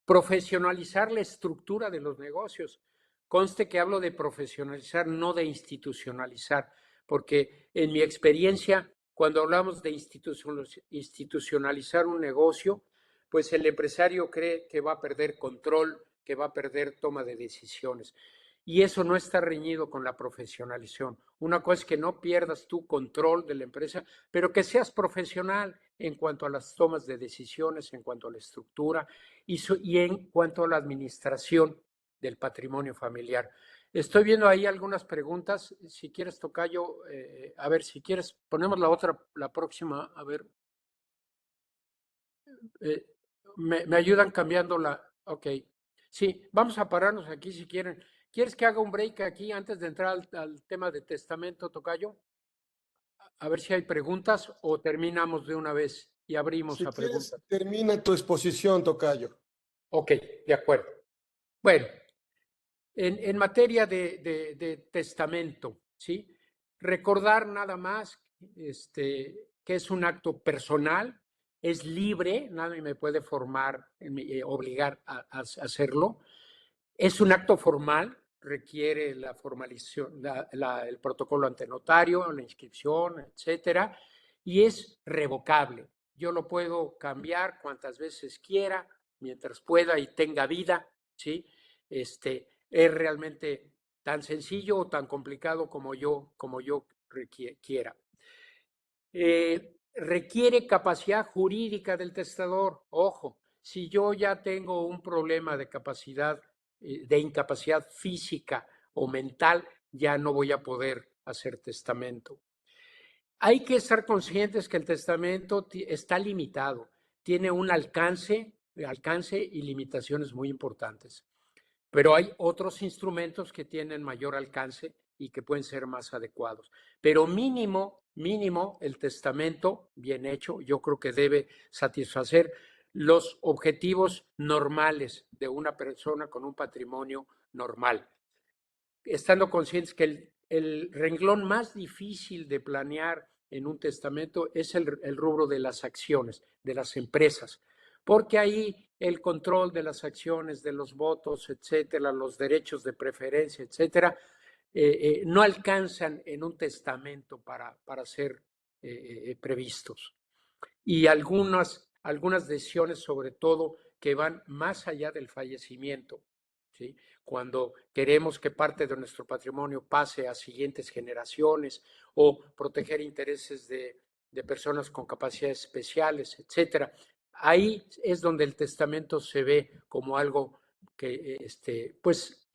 Profesionalizar la estructura de los negocios. Conste que hablo de profesionalizar, no de institucionalizar, porque en mi experiencia, cuando hablamos de institucionalizar un negocio, pues el empresario cree que va a perder control, que va a perder toma de decisiones. Y eso no está reñido con la profesionalización. Una cosa es que no pierdas tu control de la empresa, pero que seas profesional en cuanto a las tomas de decisiones, en cuanto a la estructura y en cuanto a la administración del patrimonio familiar. Estoy viendo ahí algunas preguntas. Si quieres, tocayo, a ver, si quieres, ponemos la próxima, a ver. Eh, me ayudan cambiando la. Ok. Sí, vamos a pararnos aquí si quieren. ¿Quieres que haga un break aquí antes de entrar al tema de testamento, tocayo? A ver si hay preguntas o terminamos de una vez y abrimos Si a quieres, preguntas. termina tu exposición, tocayo. Ok, de acuerdo. Bueno, en materia de testamento, ¿sí? Recordar nada más que es un acto personal, es libre, nadie me puede obligar a hacerlo. Es un acto formal, requiere la formalización, el protocolo ante notario, la inscripción, etcétera, y es revocable. Yo lo puedo cambiar cuantas veces quiera, mientras pueda y tenga vida, ¿sí? Es realmente tan sencillo o tan complicado como yo quiera. Requiere capacidad jurídica del testador. Ojo, si yo ya tengo un problema de capacidad, de incapacidad física o mental, ya no voy a poder hacer testamento. Hay que estar conscientes que el testamento está limitado, tiene un alcance y limitaciones muy importantes. Pero hay otros instrumentos que tienen mayor alcance y que pueden ser más adecuados. Pero mínimo, el testamento bien hecho, yo creo que debe satisfacer los objetivos normales de una persona con un patrimonio normal, estando conscientes que el renglón más difícil de planear en un testamento es el rubro de las acciones, de las empresas, porque ahí el control de las acciones, de los votos, etcétera, los derechos de preferencia, etcétera, no alcanzan en un testamento para ser previstos. Y algunas decisiones, sobre todo, que van más allá del fallecimiento, ¿sí? Cuando queremos que parte de nuestro patrimonio pase a siguientes generaciones o proteger intereses de personas con capacidades especiales, etcétera. Ahí es donde el testamento se ve como algo que, pues,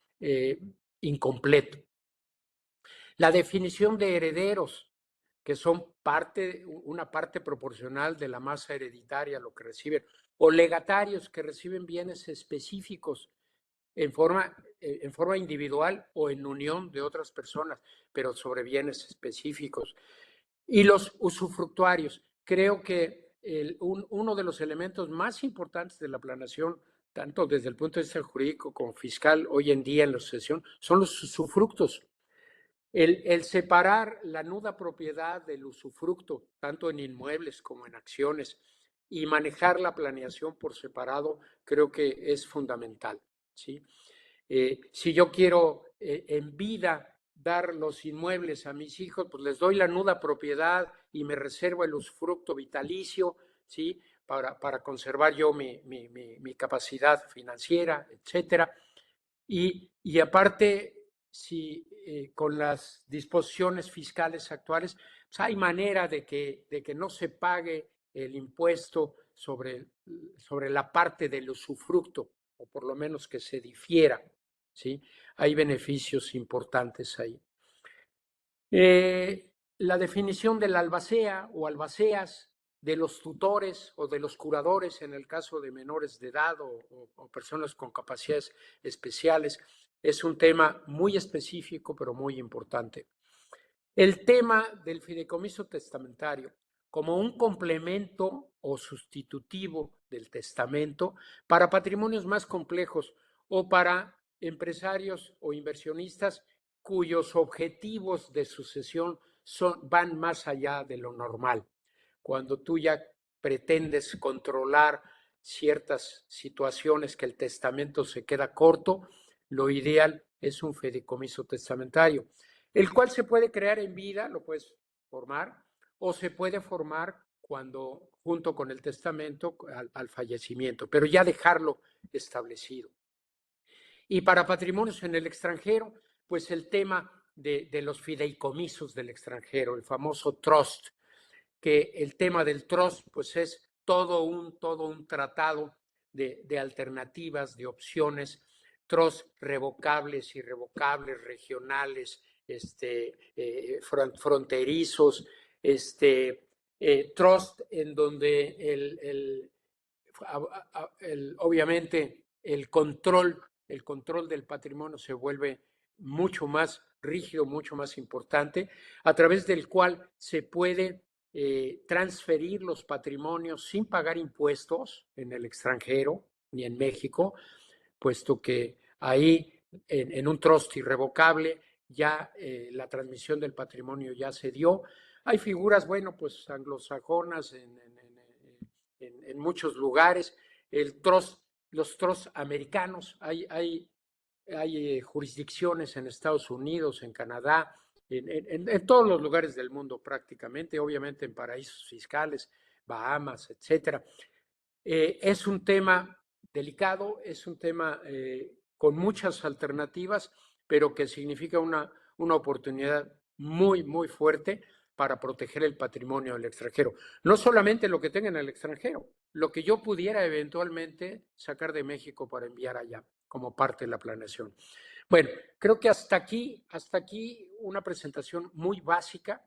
incompleto. La definición de herederos, que son una parte proporcional de la masa hereditaria, lo que reciben, o legatarios que reciben bienes específicos en forma individual o en unión de otras personas, pero sobre bienes específicos. Y los usufructuarios. Creo que uno de los elementos más importantes de la planeación, tanto desde el punto de vista jurídico como fiscal, hoy en día en la sucesión, son los usufructos. El separar la nuda propiedad del usufructo, tanto en inmuebles como en acciones, y manejar la planeación por separado, creo que es fundamental, ¿sí? Si yo quiero en vida dar los inmuebles a mis hijos, pues les doy la nuda propiedad y me reservo el usufructo vitalicio, ¿sí? Para conservar yo mi capacidad financiera, etcétera. Y aparte, si con las disposiciones fiscales actuales, pues hay manera de que no se pague el impuesto sobre la parte del usufructo, o por lo menos que se difiera, ¿sí? Hay beneficios importantes ahí. La definición del albacea o albaceas, de los tutores o de los curadores en el caso de menores de edad o personas con capacidades especiales, es un tema muy específico pero muy importante. El tema del fideicomiso testamentario como un complemento o sustitutivo del testamento para patrimonios más complejos o para empresarios o inversionistas cuyos objetivos de sucesión van más allá de lo normal. Cuando tú ya pretendes controlar ciertas situaciones que el testamento se queda corto, lo ideal es un fideicomiso testamentario, el cual se puede crear en vida, lo puedes formar, o se puede formar cuando, junto con el testamento, al fallecimiento, pero ya dejarlo establecido. Y para patrimonios en el extranjero, pues el tema de los fideicomisos del extranjero, el famoso trust, que el tema del trust, pues es todo un tratado de alternativas, de opciones trusts revocables, irrevocables, regionales, fronterizos, trust en donde obviamente el control del patrimonio se vuelve mucho más rígido, mucho más importante, a través del cual se puede transferir los patrimonios sin pagar impuestos en el extranjero ni en México, puesto que ahí en un trust irrevocable ya la transmisión del patrimonio ya se dio. Hay figuras, bueno, pues anglosajonas en muchos lugares, los trusts americanos, hay jurisdicciones en Estados Unidos, en Canadá, en todos los lugares del mundo prácticamente, obviamente en paraísos fiscales, Bahamas, etcétera. Es un tema delicado, es un tema con muchas alternativas, pero que significa una oportunidad muy, muy fuerte para proteger el patrimonio del extranjero. No solamente lo que tenga en el extranjero, lo que yo pudiera eventualmente sacar de México para enviar allá como parte de la planeación. Bueno, creo que hasta aquí una presentación muy básica.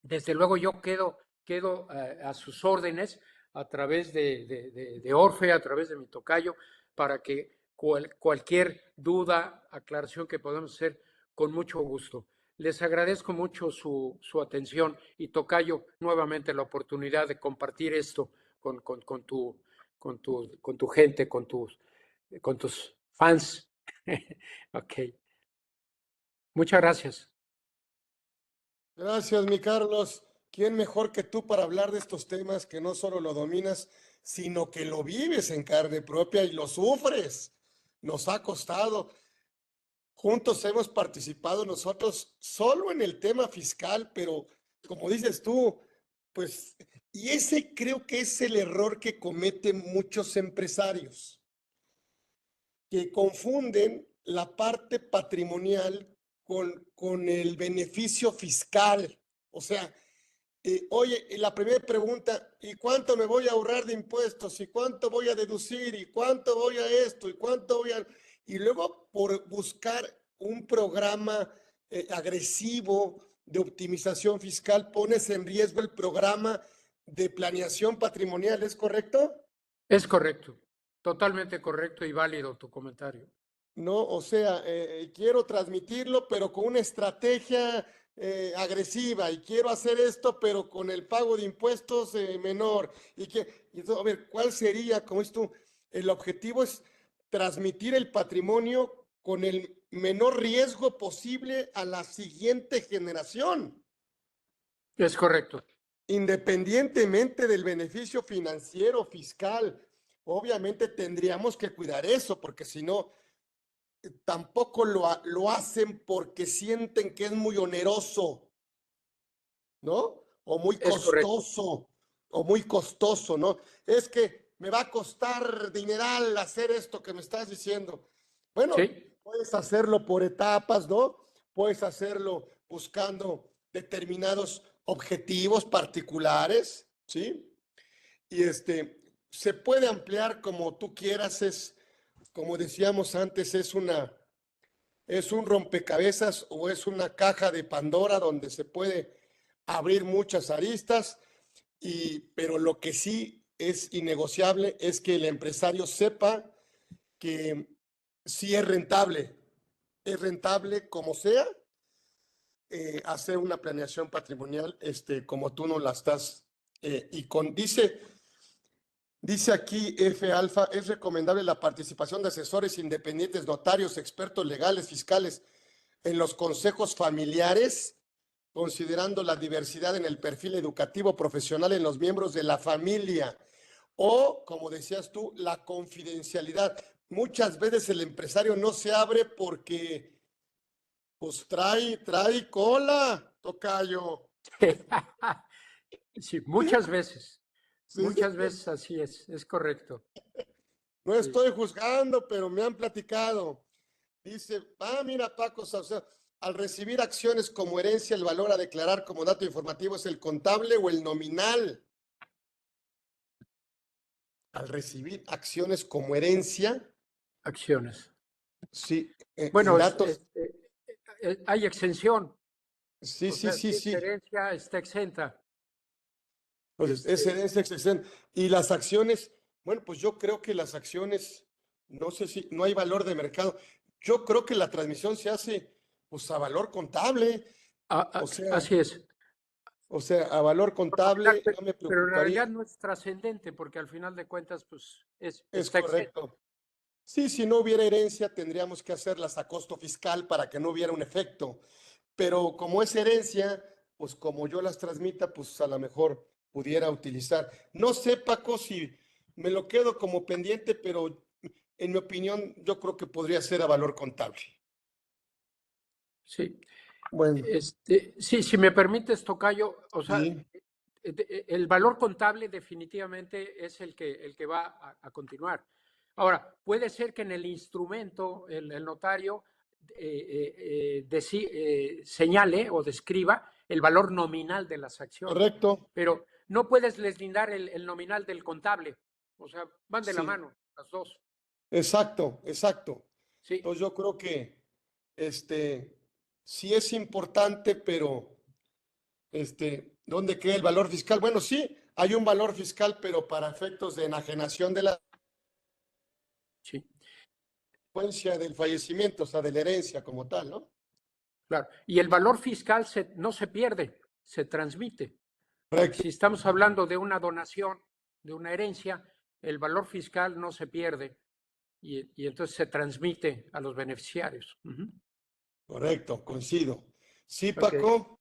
Desde luego yo quedo a sus órdenes a través de Orfe, a través de mi tocayo, para que cualquier duda, aclaración que podamos hacer, con mucho gusto. Les agradezco mucho su atención y tocayo nuevamente la oportunidad de compartir esto con tu gente, con tus fans. Ok. Muchas gracias. Gracias, mi Carlos. ¿Quién mejor que tú para hablar de estos temas que no solo lo dominas, sino que lo vives en carne propia y lo sufres? Nos ha costado. Juntos hemos participado nosotros solo en el tema fiscal, pero como dices tú, pues, y ese creo que es el error que cometen muchos empresarios, que confunden la parte patrimonial con el beneficio fiscal. O sea, oye, la primera pregunta, ¿y cuánto me voy a ahorrar de impuestos? ¿Y cuánto voy a deducir? ¿Y cuánto voy a esto? ¿Y cuánto voy a...? Y luego por buscar un programa agresivo de optimización fiscal, pones en riesgo el programa de planeación patrimonial, ¿es correcto? Es correcto, totalmente correcto y válido tu comentario. No, o sea, quiero transmitirlo, pero con una estrategia agresiva y quiero hacer esto, pero con el pago de impuestos menor. A ver, ¿cuál sería, como es tú? El objetivo es transmitir el patrimonio con el menor riesgo posible a la siguiente generación, Es correcto. independientemente del beneficio financiero, fiscal. Obviamente tendríamos que cuidar eso, porque si no tampoco lo hacen porque sienten que es muy oneroso, ¿no? Es correcto. O muy costoso, ¿no? Es que me va a costar dineral hacer esto que me estás diciendo. Bueno, Sí, puedes hacerlo por etapas, ¿no? Puedes hacerlo buscando determinados objetivos particulares, ¿sí? Y se puede ampliar como tú quieras, como decíamos antes, es un rompecabezas o es una caja de Pandora donde se puede abrir muchas aristas, pero lo que sí es innegociable es que el empresario sepa que sí es rentable como sea, hacer una planeación patrimonial como tú nos la estás. Dice aquí F Alfa, es recomendable la participación de asesores independientes, notarios, expertos legales, fiscales en los consejos familiares, considerando la diversidad en el perfil educativo profesional en los miembros de la familia o, como decías tú, la confidencialidad. Muchas veces el empresario no se abre porque pues trae cola, tocayo. sí, Sí, muchas veces así es correcto. no Sí, estoy juzgando, pero me han platicado. Dice, mira, Paco, o sea, al recibir acciones como herencia, el valor a declarar como dato informativo es el contable o el nominal. Al recibir acciones como herencia, acciones. Sí, en Bueno, datos, hay exención, sí, o sí, sea, sí, si es sí. herencia, está exenta. Entonces, Este, ese es excepción. Y las acciones, bueno, pues yo creo que las acciones, no sé si no hay valor de mercado. Yo creo que la transmisión se hace pues a valor contable, o sea, así es. a valor contable no me Pero en preocuparía. realidad no es trascendente porque al final de cuentas, pues, Es está exento. correcto. Sí, si no hubiera herencia, tendríamos que hacerlas a costo fiscal para que no hubiera un efecto. Pero como es herencia, pues como yo las transmita, pues a lo mejor pudiera utilizar. No sé, Paco, si me lo quedo como pendiente, pero en mi opinión, yo creo que podría ser a valor contable. Sí. Bueno, Sí, si me permites, Tocayo, o sea, sí, el valor contable definitivamente es el que va a continuar. Ahora, puede ser que en el instrumento el notario señale o describa el valor nominal de las acciones, correcto. pero no puedes deslindar el nominal del contable. O sea, van de la Sí, mano las dos. exacto, exacto. Sí, Entonces yo creo que este sí es importante, pero ¿dónde queda el valor fiscal? Bueno, sí, hay un valor fiscal, pero para efectos de enajenación de la sí. consecuencia del fallecimiento, o sea, de la herencia como tal, ¿no? Claro. Y el valor fiscal no se pierde, se transmite. Porque Correcto, si estamos hablando de una donación, de una herencia, el valor fiscal no se pierde y entonces se transmite a los beneficiarios. Ujú. correcto, coincido. Sí, Ok. Paco,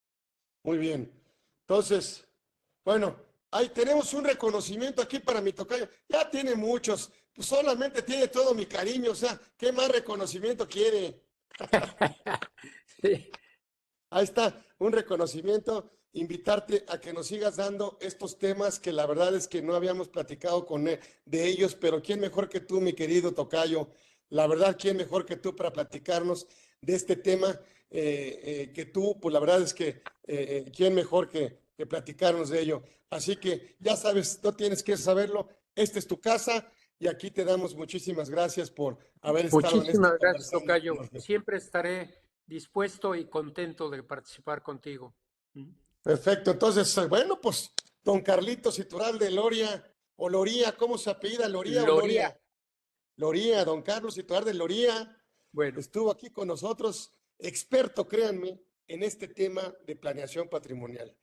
muy bien. Entonces, bueno, ahí tenemos un reconocimiento aquí para mi tocayo. Ya tiene muchos, pues solamente tiene todo mi cariño, o sea, ¿qué más reconocimiento quiere? Sí, Ahí está, un reconocimiento, invitarte a que nos sigas dando estos temas que la verdad es que no habíamos platicado de ellos, pero ¿quién mejor que tú, mi querido tocayo? La verdad, ¿quién mejor que tú para platicarnos de este tema que tú? Pues la verdad es que ¿quién mejor que platicarnos de ello? Así que ya sabes, no tienes que saberlo, esta es tu casa y aquí te damos muchísimas gracias por haber estado en este muchísimas gracias, conversando con Tocayo. Orfe. Siempre estaré dispuesto y contento de participar contigo. Ujú. Perfecto, entonces, bueno, pues don Carlitos Iturralde Loria, o Loría, ¿cómo se apellida? ¿Loría o Loría. Loria? Loría, don Carlos Iturralde Loría, Bueno, estuvo aquí con nosotros, experto, créanme, en este tema de planeación patrimonial.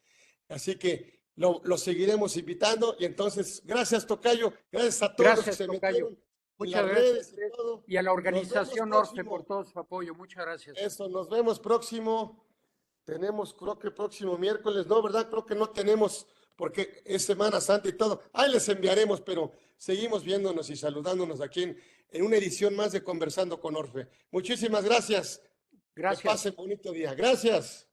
Así que lo seguiremos invitando y entonces, gracias Tocayo, gracias a todos los que gracias, se Tocayo. metieron en las Muchas gracias a redes y usted todo. y a la Nos vemos organización Orfe por próximo. todo su apoyo. Muchas gracias. Eso, nos vemos próximo. Tenemos, creo que próximo miércoles, no, ¿verdad? Creo que no tenemos, porque es Semana Santa y todo. Ahí les enviaremos, pero seguimos viéndonos y saludándonos aquí en una edición más de Conversando con Orfe. Muchísimas gracias. Que Gracias. pasen bonito día. Gracias.